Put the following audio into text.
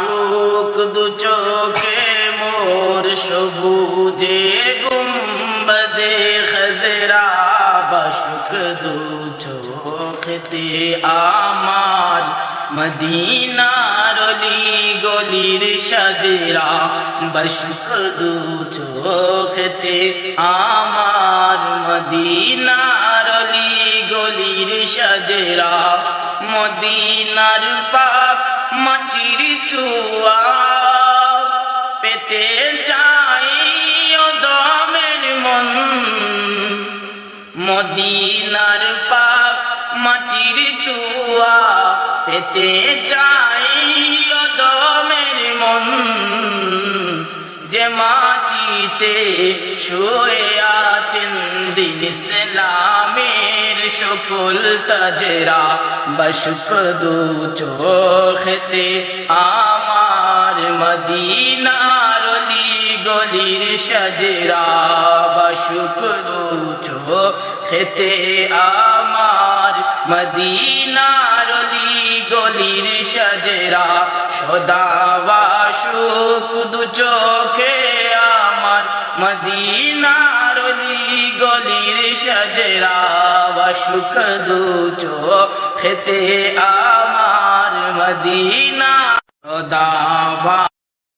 আশুক দু চোখে মোর সবুজে গুম্বদে খজরা বাশুক দু চোখতে আমার মদিনার অলি গলির সাজরা বাশুক দু চোখতে আমার মদিনার অলি গলির সাজরা মদিনার পাক মাটির চুয়া পেতে চাই ও দমের মন মদিনার পাক মাটির চুয়া পেতে চাই ও দমের মন যে মাটিতে শুয়ে আছেন দিন ইসলামের সকল তাজরা বাশুক দু চোখতে আমার মদিনার অলি গলির সাজরা বাশুক দু চোখতে আমার মদিনার অলি গলির সাজরা সদা বাশুক দু চোখে আমার মদিনার অলি গলির সাজরা বাশুক দু চোখতে আমার মদিনা সদা